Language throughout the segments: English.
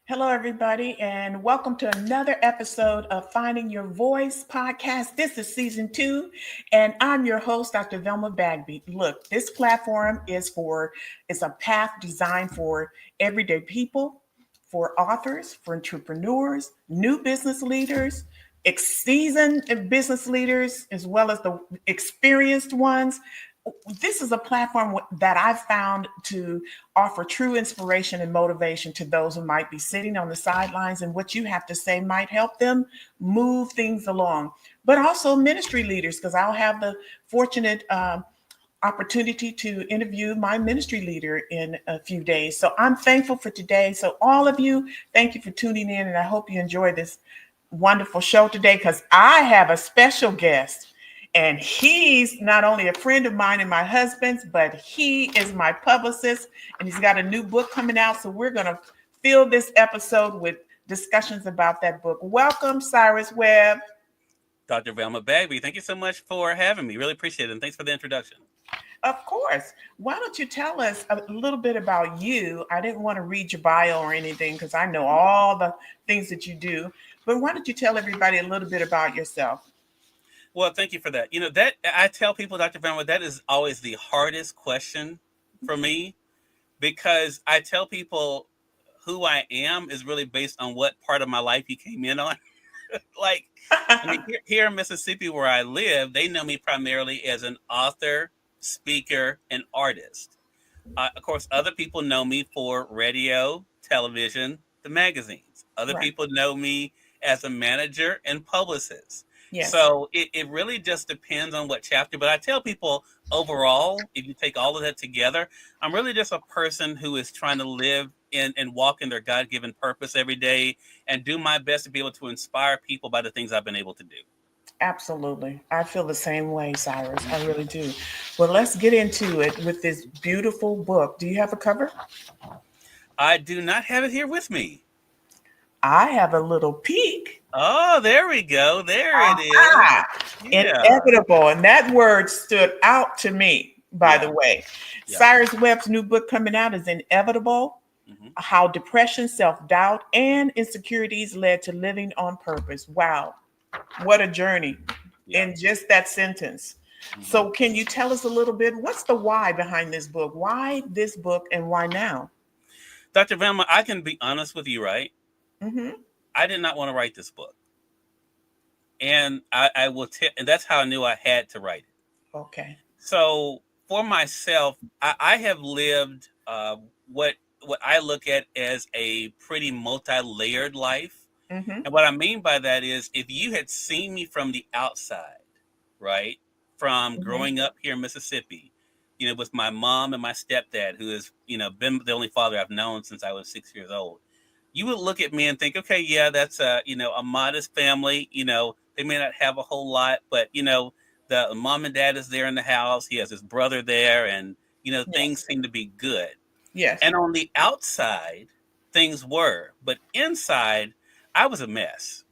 Hello, everybody, and welcome to another episode of Finding Your Voice podcast. This is season 2, and I'm your host, Dr. Velma Bagby. Look, this platform is a path designed for everyday people, for authors, for entrepreneurs, new business leaders, seasoned business leaders, as well as the experienced ones. This is a platform that I've found to offer true inspiration and motivation to those who might be sitting on the sidelines, and what you have to say might help them move things along. But also ministry leaders, because I'll have the fortunate opportunity to interview my ministry leader in a few days. So I'm thankful for today. So all of you, thank you for tuning in, and I hope you enjoy this wonderful show today, because I have a special guest. And he's not only a friend of mine and my husband's, but he is my publicist, and he's got a new book coming out. So we're going to fill this episode with discussions about that book. Welcome, Cyrus Webb. Dr. Velma Bagby, thank you so much for having me. Really appreciate it. And thanks for the introduction. Of course. Why don't you tell us a little bit about you? I didn't want to read your bio or anything because I know all the things that you do. But why don't you tell everybody a little bit about yourself? Well, thank you for that. That I tell people, Dr. Velma, that is always the hardest question for me, because I tell people who I am is really based on what part of my life you came in on. Like, I mean, here in Mississippi where I live, they know me primarily as an author, speaker, and artist. Of course, other people know me for radio, television, the magazines. Other Right. people know me as a manager and publicist. Yes. So it really just depends on what chapter. But I tell people overall, if you take all of that together, I'm really just a person who is trying to live in and walk in their God-given purpose every day and do my best to be able to inspire people by the things I've been able to do. Absolutely. I feel the same way, Cyrus. I really do. Well, let's get into it with this beautiful book. Do you have a cover? I do not have it here with me. I have a little peek. Oh, there we go. There it is. Aha! Yeah. Inevitable. And that word stood out to me, by Yeah. the way. Yeah. Cyrus Webb's new book coming out is Inevitable: Hmm. How Depression, Self Doubt, and Insecurities Led to Living on Purpose. Wow. What a journey Yeah. in just that sentence. Hmm. So, can you tell us a little bit? What's the why behind this book? Why this book and why now? Dr. Velma, I can be honest with you, right? Hmm. I did not want to write this book. And I will tell, and that's how I knew I had to write it. Okay. So for myself, I have lived what I look at as a pretty multi-layered life. Hmm. And what I mean by that is, if you had seen me from the outside, right, from Hmm. growing up here in Mississippi, with my mom and my stepdad, who has, been the only father I've known since I was 6 years old, you would look at me and think, okay, yeah, that's a modest family. They may not have a whole lot, but the mom and dad is there in the house. He has his brother there, and things Yes. seem to be good. Yes. And on the outside, things were, but inside, I was a mess.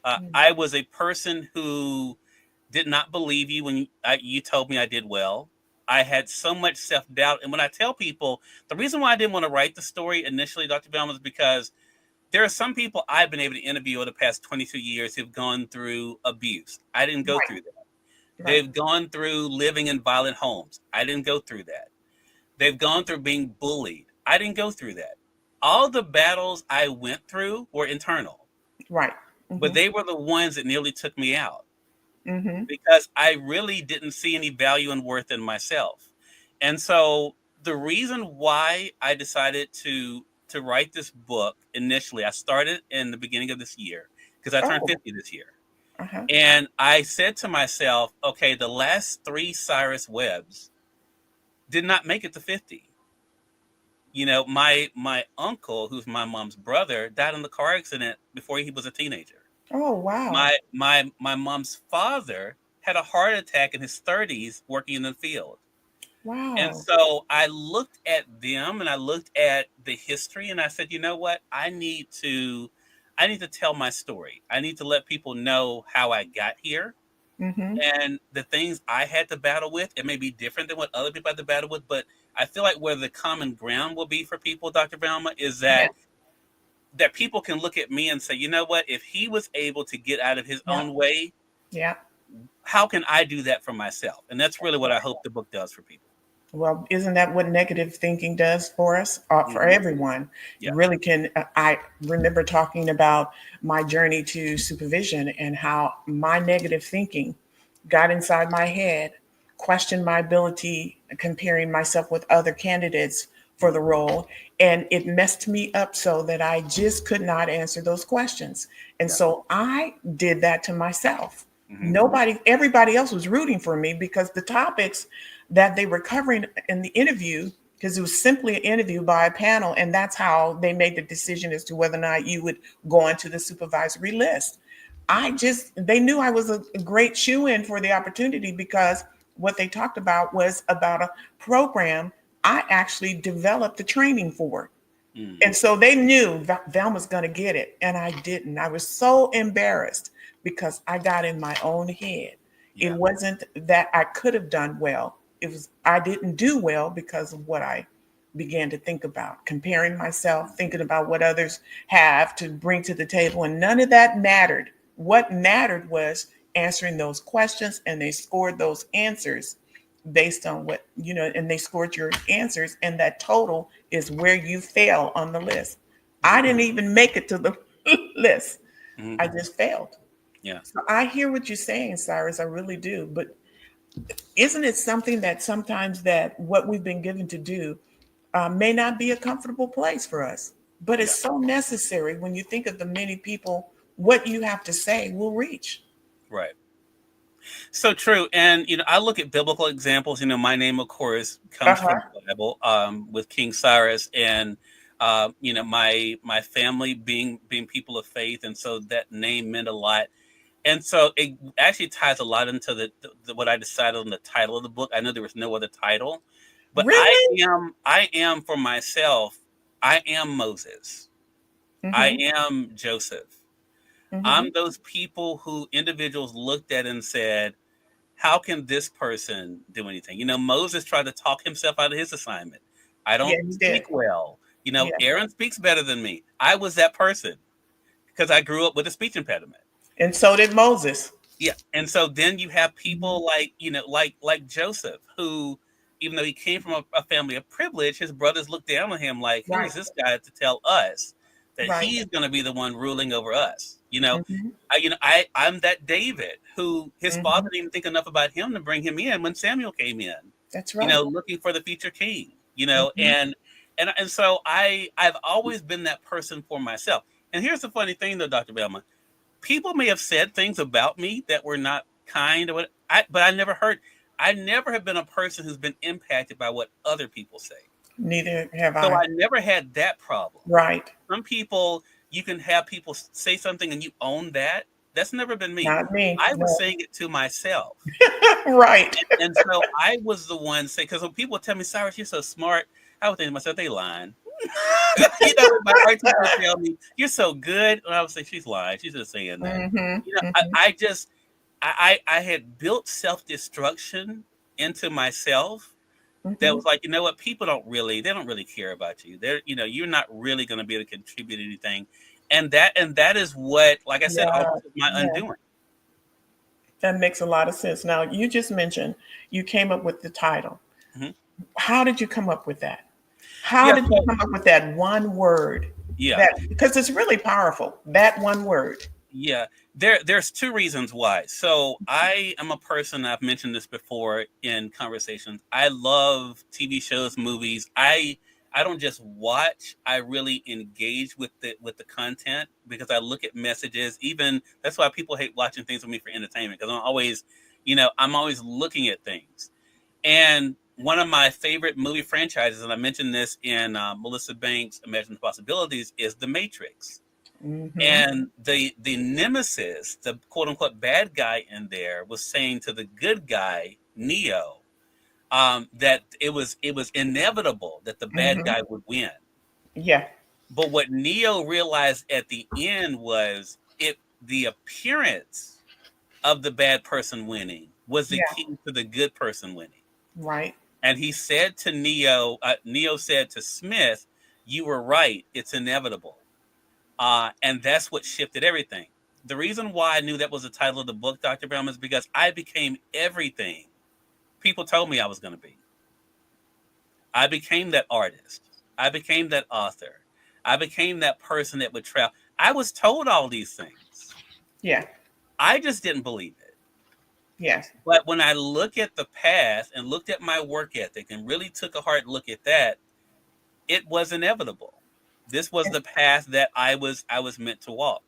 I was a person who did not believe you when you told me I did well. I had so much self doubt, and when I tell people, the reason why I didn't want to write the story initially, Dr. Bellman, is because there are some people I've been able to interview over the past 22 years who've gone through abuse. I didn't go Right. through that. Right. They've gone through living in violent homes. I didn't go through that. They've gone through being bullied. I didn't go through that. All the battles I went through were internal, Right. but Hmm. they were the ones that nearly took me out, Hmm. because I really didn't see any value and worth in myself. And so the reason why I decided to write this book initially, I started in the beginning of this year because I turned Oh. 50 this year. Uh-huh. And I said to myself, okay, the last 3 Cyrus Webbs did not make it to 50. My uncle, who's my mom's brother, died in the car accident before he was a teenager. Oh, wow. My mom's father had a heart attack in his 30s working in the field. And Wow. so I looked at them and I looked at the history and I said, you know what? I need to tell my story. I need to let people know how I got here Hmm. and the things I had to battle with. It may be different than what other people had to battle with, but I feel like where the common ground will be for people, Dr. Velma, is that Yes. that people can look at me and say, you know what, if he was able to get out of his Yeah. own way, Yeah. how can I do that for myself? And that's really what I hope the book does for people. Well, isn't that what negative thinking does for us, for Hmm. everyone? It Yeah. really can. I remember talking about my journey to supervision and how my negative thinking got inside my head, questioned my ability, comparing myself with other candidates for the role. And it messed me up so that I just could not answer those questions. And Yeah. so I did that to myself. Hmm. Everybody else was rooting for me because the topics that they were covering in the interview, because it was simply an interview by a panel, and that's how they made the decision as to whether or not you would go onto the supervisory list. They knew I was a great shoe-in for the opportunity because what they talked about was about a program I actually developed the training for. Hmm. And so they knew Velma's going to get it, and I didn't. I was so embarrassed because I got in my own head. It Yeah. wasn't that I could have done well. It was I didn't do well because of what I began to think about, comparing myself, thinking about what others have to bring to the table, and none of that mattered. What mattered was answering those questions, and they scored those answers based on what and they scored your answers, and that total is where you fail on the list. I Hmm. didn't even make it to the list. Hmm. I just failed. Yeah. So I hear what you're saying, Cyrus. I really do. But isn't it something that sometimes that what we've been given to do may not be a comfortable place for us, but it's Yeah. so necessary when you think of the many people. What you have to say will reach. Right. So true. And, I look at biblical examples. My name, of course, Uh comes from huh. the Bible, with King Cyrus, and, my family being people of faith. And so that name meant a lot. And so it actually ties a lot into what I decided on the title of the book. I know there was no other title, but Really? I am for myself, I am Moses. I Mm-hmm. am Joseph. Mm-hmm. I'm those people who individuals looked at and said, how can this person do anything? Moses tried to talk himself out of his assignment. I Yeah, don't you speak did. well. Yeah. Aaron speaks better than me. I was that person because I grew up with a speech impediment. And so did Moses. Yeah. And so then you have Mhm. people like, like Joseph, who, even though he came from a family of privilege, his brothers looked down on him like, who Right. is this guy to tell us that Right. he's going to be the one ruling over us? Hmm. I'm that David who his Hmm. father didn't even think enough about him to bring him in when Samuel came in, That's right. looking for the future king, Hmm. and so I've always been that person for myself. And here's the funny thing though, Dr. Bellman, people may have said things about me that were not kind or but I never have been a person who's been impacted by what other people say. Neither have So I. I never had that problem. Right. Some people, you can have people say something and you own that. That's never been me. Not me. I was No. saying it to myself. Right. And so I was the one saying, because when people tell me, Cyrus, you're so smart, I would think to myself, they lying. My art teacher would tell me, you're so good. And I would say, she's lying. She's just saying that. Hmm. I, Hmm. I just, I had built self-destruction into myself that Hmm. was like, people they don't really care about you. You're not really going to be able to contribute anything. And that is what, like I said, Yeah. almost was my Yeah. undoing. That makes a lot of sense. Now, you just mentioned you came up with the title. Hmm. How did you come up with that? How Yeah. did you So, come up with that one word? yeah. That because it's really powerful. That one word. Yeah. There's two reasons why. So I am a person, I've mentioned this before in conversations. I love TV shows, movies. I don't just watch, I really engage with the content because I look at messages. Even that's why people hate watching things with me for entertainment, because I'm always looking at things. And one of my favorite movie franchises, and I mentioned this in Melissa Banks' Imagined Possibilities, is The Matrix. Hmm. And the nemesis, the quote unquote bad guy in there, was saying to the good guy Neo, that it was inevitable that the bad Hmm. guy would win. Yeah. But what Neo realized at the end was the appearance of the bad person winning was the Yeah. key to the good person winning. Right. And he said to Neo said to Smith, "You were right. It's inevitable." And that's what shifted everything. The reason why I knew that was the title of the book, Dr. Brown, is because I became everything people told me I was going to be. I became that artist. I became that author. I became that person that would travel. I was told all these things. Yeah. I just didn't believe it. Yes. But when I look at the path and looked at my work ethic and really took a hard look at that, it was inevitable. This was the path that I was meant to walk.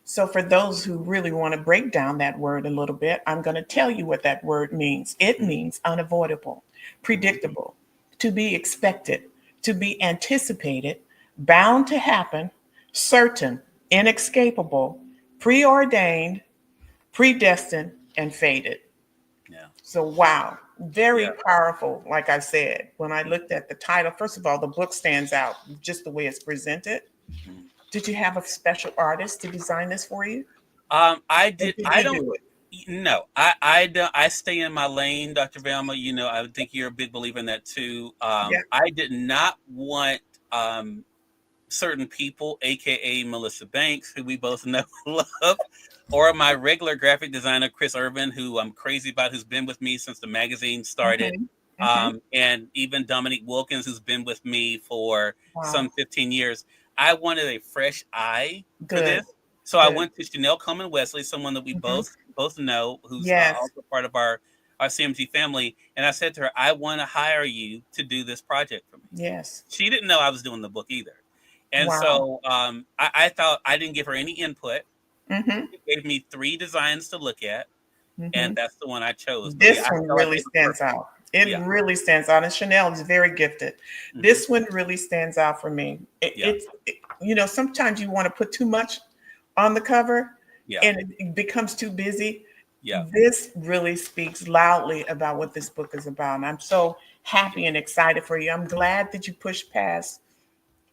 So for those who really want to break down that word a little bit, I'm going to tell you what that word means. It means unavoidable, predictable, to be expected, to be anticipated, bound to happen, certain, inescapable, preordained, predestined, and fated. Yeah. So, wow, very Yeah. powerful. Like I said, when I looked at the title, first of all, the book stands out just the way it's presented. Mhm. Did you have a special artist to design this for you? I Or did. did I you don't. do it? No, I don't. I stay in my lane, Dr. Velma. I would think you're a big believer in that too. Yeah. I did not want certain people, aka Melissa Banks, who we both know and love, or my regular graphic designer Chris Urban, who I'm crazy about, who's been with me since the magazine started, Hmm. Hmm. and even Dominique Wilkins, who's been with me for Wow. some 15 years. I wanted a fresh eye for Good. this, so I Good. went to Chanel Coleman Wesley, someone that we Hmm. both know, who's Yes. also part of our CMG family, and I said to her, "I want to hire you to do this project for me." Yes. She didn't know I was doing the book either. And Wow. so I thought I didn't give her any input. Hmm. She gave me 3 designs to look at, and Hmm. that's the one I chose. But yeah, This I one felt like really it was stands perfect. out. It Yeah. really stands out. And Chanel is very gifted. Hmm. This one really stands out for me. Yeah. Sometimes you want to put too much on the cover Yeah. and it becomes too busy. Yeah. This really speaks loudly about what this book is about. And I'm so happy and excited for you. I'm glad that you pushed past,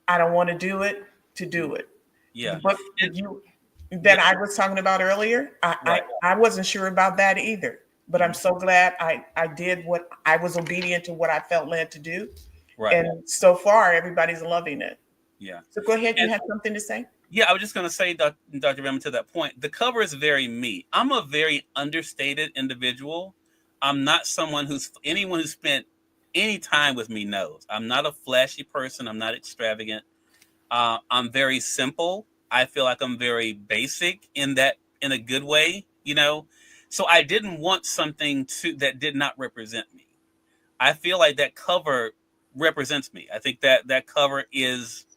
I don't want to do it, to do it. The Yeah. book And that yeah, I was talking about earlier, right. I wasn't sure about that either. But I'm Mhm. so glad I did what I was obedient to what I felt led to do. Right. And so far, everybody's loving it. Yeah. So go ahead. You And had something to say? yeah, I was just going to say, Dr. Raymond, to that point, the cover is very me. I'm a very understated individual. I'm not someone anyone who spent any time with me knows. I'm not a flashy person. I'm not extravagant. I'm very simple. I feel like I'm very basic in a good way. So I didn't want something that did not represent me. I feel like that cover represents me. I think that cover is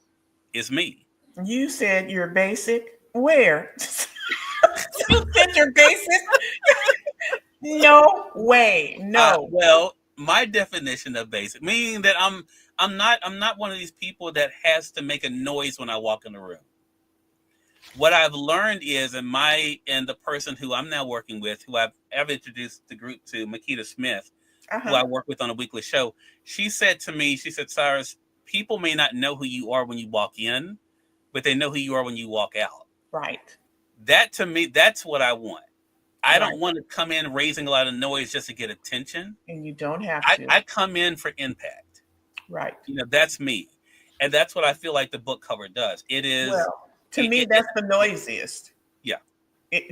me. You said you're basic. Where? You said you're basic? No way. No. Well, my definition of basic, meaning that I'm not one of these people that has to make a noise when I walk in the room. What I've learned is, and the person who I'm now working with, who I've introduced the group to, Makita Smith, who Uh-huh. I work with on a weekly show, she said to me, she said, Cyrus, people may not know who you are when you walk in, but they know who you are when you walk out. Right. That to me, that's what I want. I Right. don't want to come in raising a lot of noise just to get attention. And you don't have I, to. I come in for impact. Right. That's me. And that's what I feel like the book cover does. Well, to me, It that's the noisiest. yeah.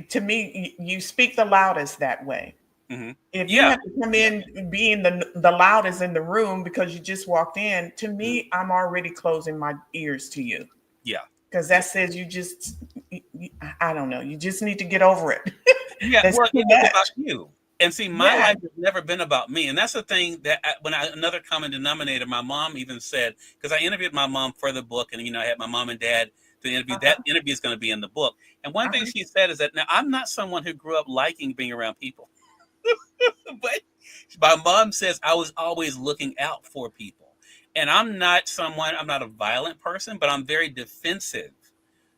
To me, you speak the loudest that way. Hmm. If you Yeah. have to come Yeah. in being the loudest in the room because you just walked in, to Mhm. me, I'm already closing my ears to you Yeah. because Yeah. that says I don't know, you just need to get over it. Yeah. That's Well, too it is about much. you. And see, my Yeah. life has never been about me. And that's the thing that another common denominator, my mom even said, because I interviewed my mom for the book, and I had my mom and dad to interview. That Uh-huh. interview is going to be in the book. And one thing Uh-huh. she said is that now I'm not someone who grew up liking being around people. But my mom says I was always looking out for people. And I'm not a violent person, but I'm very defensive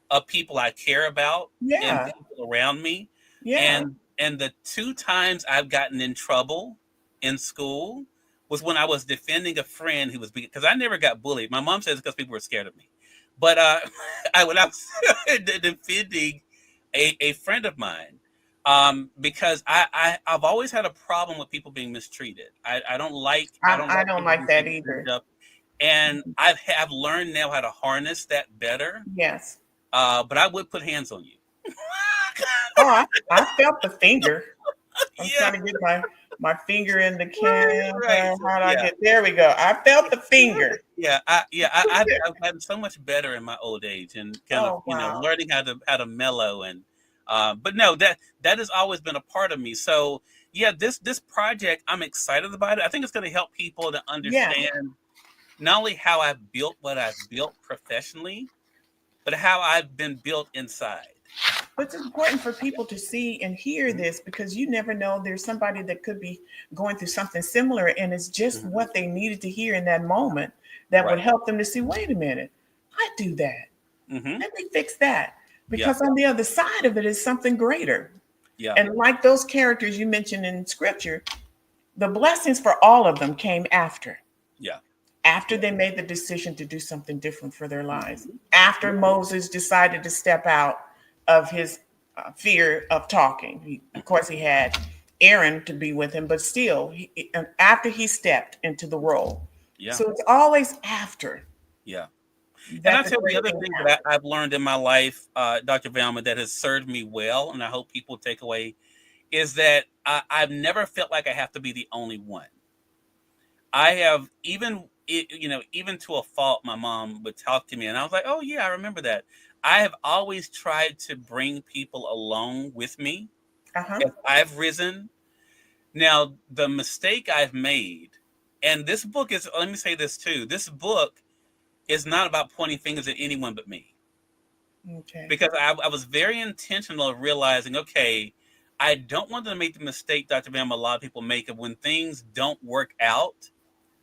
of people I care about and Yeah. people around me. Yeah. And the 2 times I've gotten in trouble in school was when I was defending a friend who was, because I never got bullied. My mom says it's because people were scared of me. But when I was defending a friend of mine, because I've always had a problem with people being mistreated. I don't like I don't people like being that taken either. advantage of, and I've learned now how to harness that better. Yes. but I would put hands on you. Oh, I felt the finger. I'm Yeah, trying to get my finger in the right. camera. So, How do I yeah, get? There we go. I felt the finger. I've gotten so much better in my old age, and kind of Oh wow. learning how to mellow, and but no, that has always been a part of me. So yeah, this project, I'm excited about it. I think it's going to help people to Yeah. understand not only how I've built what I've built professionally, but how I've been built inside. But it's important for people to see and hear Mhm, this because you never know there's somebody that could be going through something similar and it's just mhm. what they needed to hear in that moment that would Right. help them to see, wait a minute, I do that. Hmm. Let me fix that. Yeah. Because on the other side of it is something greater. Yeah. And like those characters you mentioned in scripture, the blessings for all of them came Yeah. after Yeah. they made the decision to do something different for their lives, Hmm. after Yeah. Moses decided to step out of his fear of talking. Of course, he had Aaron to be with him, but still, after he stepped into the role. Yeah. So it's always after Yeah. And that I'll the tell you the great other thing thing that happens. I've learned in my life, Dr. Velma, that has served me well, and I hope people take away, is that I've never felt like I have to be the only one. I have even to a fault, my mom would talk to me, and I was like, oh yeah, I remember that. I have always tried to bring people along with me Uh huh. as I've risen. Now, the mistake I've made, and this book is, let me say this too, this book is not about pointing fingers at anyone but me. Okay. Because I was very intentional of realizing, okay, I don't want them to make the mistake, Dr. Bam, a lot of people make of when things don't work out,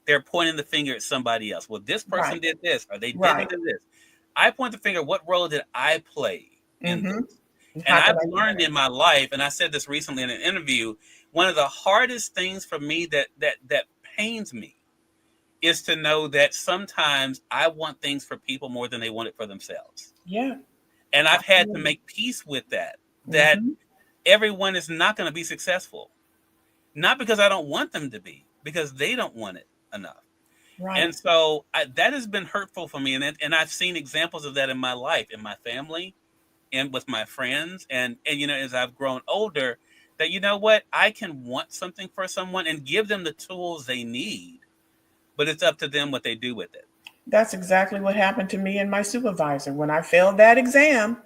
they're pointing the finger at somebody else. Well, this person Right. did this, or they didn't Right. do this. I point the finger, what role did I play in Mm-hmm. this? And How can I've I do learned better? in my life, and I said this recently in an interview, one of the hardest things for me that pains me is to know that sometimes I want things for people more than they want it for themselves. Yeah. And I've had to Absolutely. make peace with that Mm-hmm. everyone is not going to be successful. Not because I don't want them to be, because they don't want it enough. And Right. so that has been hurtful for me. And I've seen examples of that in my life, in my family, and with my friends. And as I've grown older, that, you know what, I can want something for someone and give them the tools they need, but it's up to them what they do with it. That's exactly what happened to me and my supervisor. When I failed that exam,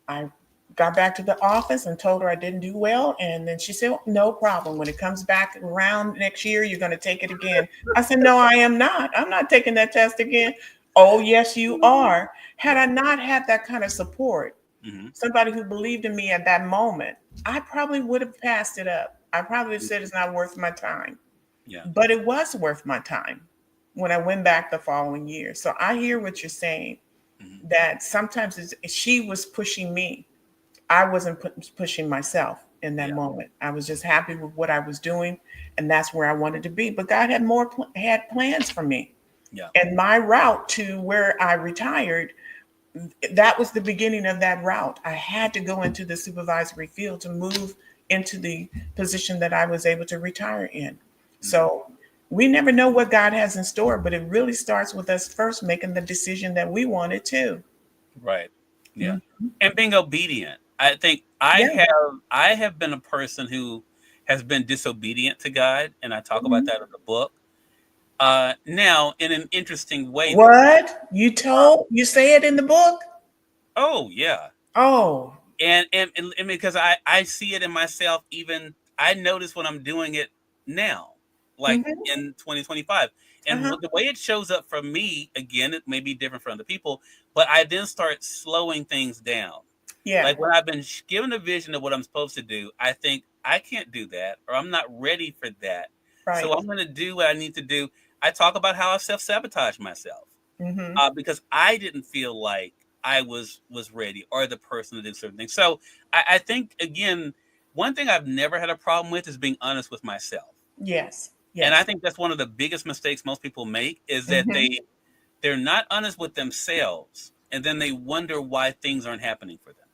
I got back to the office and told her I didn't do well. And then she said, "Well, no problem. When it comes back around next year, you're going to take it again." I said, "No, I am not. I'm not taking that test again." "Oh, yes, you are." Had Yeah. I not had that kind of support, Hmm. somebody who believed in me at that moment, I probably would have passed it up. I probably have said it's not worth my time. Yeah. But it was worth my time when I went back the following year. So I hear what you're saying, Hmm. that sometimes she was pushing me. I wasn't pushing myself in that Yeah. moment. I was just happy with what I was doing, and that's where I wanted to be. But God had more had plans for me, Yeah. and my route to where I retired, that was the beginning of that route. I had to go into the supervisory field to move into the position that I was able to retire in. Hmm. So we never know what God has in store, but it really starts with us first making the decision that we wanted to. Right. Yeah. Mhm. And being obedient. I think I Yeah. have been a person who has been disobedient to God, and I talk about Mhm. that in the book. Now, in an interesting way, though. What you say it in the book? Oh yeah, Oh. and because I see it in myself. Even I notice when I'm doing it now, like Hmm. in 2025, and Uh-huh. the way it shows up for me, again, it may be different for other people, but I then start slowing things down. Yeah. Like when I've been given a vision of what I'm supposed to do, I think I can't do that, or I'm not ready for that. So Right. I'm going to do what I need to do. I talk about how I self sabotage myself, Hmm. because I didn't feel like I was ready or the person to do certain things. So I think, again, one thing I've never had a problem with is being honest with myself, Yes. and I Yes. think that's one of the biggest mistakes most people make, is that Hmm. they're not honest with themselves, and then they wonder why things aren't happening for them.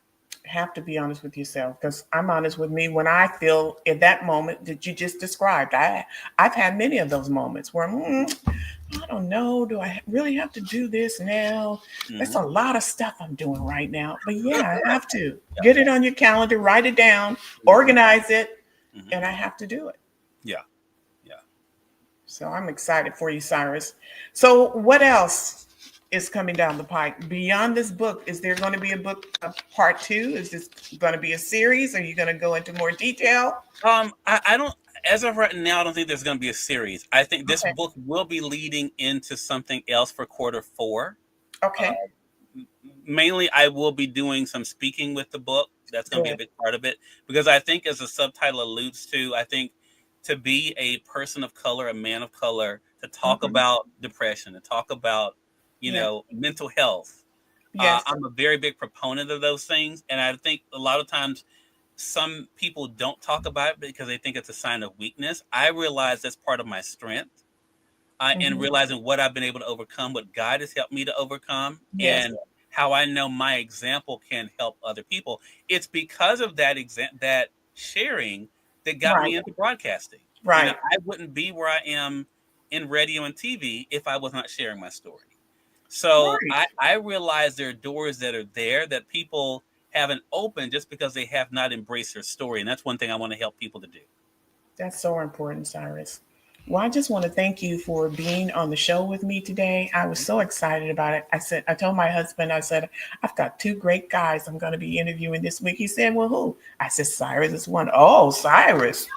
Have to be honest with yourself, because I'm honest with me when I feel at that moment that you just described. I've had many of those moments where I don't know, do I really have to do this now? That's a Hmm. lot of stuff I'm doing right now. But yeah, I have to Yeah. get it on your calendar, write it down, Hmm. organize it, Hmm. and I have to do it. Yeah. Yeah. So I'm excited for you, Cyrus. So what else is coming down the pike beyond this book? Is there going to be a book, a part two? Is this going to be a series? Are you going to go into more detail? I don't. As of right now, I don't think there's going to be a series. I think this Okay. book will be leading into something else for quarter four. Uh, Okay. Mainly, I will be doing some speaking with the book. That's going to be a Good. big part of it because I think, as the subtitle alludes to, I think to be a person of color, a man of color, to talk Hmm. about depression, to talk about, Yeah. mental health. Yes. I'm a very big proponent of those things, and I think a lot of times some people don't talk about it because they think it's a sign of weakness. I realize that's part of my strength, and Hmm. realizing what I've been able to overcome, what God has helped me to overcome, Yes. and how I know my example can help other people. It's because of that sharing that got Right. me into broadcasting. Right. I wouldn't be where I am in radio and TV if I was not sharing my story. So Right. I realize there are doors that are there that people haven't opened just because they have not embraced their story. And that's one thing I want to help people to do. That's so important, Cyrus. Well, I just want to thank you for being on the show with me today. I was so excited about it. I told my husband, I said, I've got two great guys I'm going to be interviewing this week. He said, well, who? I said, Cyrus is one. Oh, Cyrus.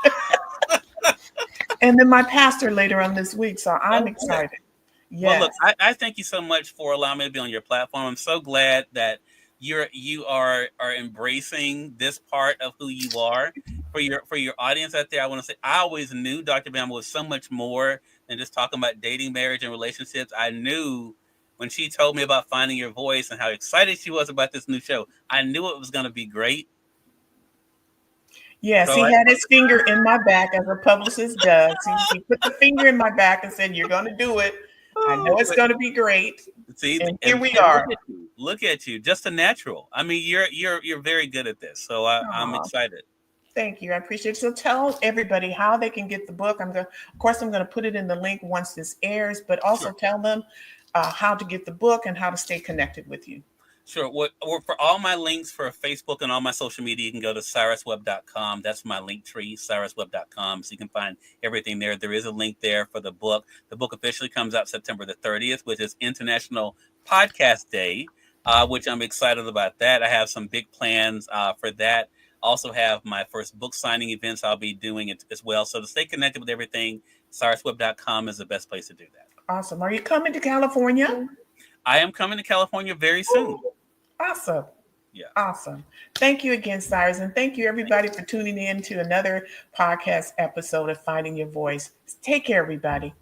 And then my pastor later on this week. So I'm Oh, good. excited. Well, look, Yes. I thank you so much for allowing me to be on your platform. I'm so glad that you are embracing this part of who you are. For your audience out there, I want to say I always knew Dr. Bama was so much more than just talking about dating, marriage, and relationships. I knew when she told me about finding your voice and how excited she was about this new show. I knew it was going to be great. Yes, So he I had his finger in my back as a publicist does. He put the finger in my back and said, you're going to do it. I know it's but going to be great. see, And here and we look are. at you, just a natural. I mean, you're very good at this, so I'm Aw, excited. thank you. I appreciate it. So tell everybody how they can get the book. Of course, I'm going to put it in the link once this airs, but also Sure. tell them how to get the book and how to stay connected with you. Sure. For all my links for Facebook and all my social media, you can go to cyruswebb.com. That's my link tree, cyruswebb.com. So you can find everything there. There is a link there for the book. The book officially comes out September the 30th, which is International Podcast Day, which I'm excited about that. I have some big plans for that. Also have my first book signing events I'll be doing it as well. So to stay connected with everything, cyruswebb.com is the best place to do that. Awesome. Are you coming to California? I am coming to California very soon. Ooh, awesome. Yeah. Awesome. Thank you again, Cyrus. And thank you, everybody, for tuning in to another podcast episode of Finding Your Voice. Take care, everybody.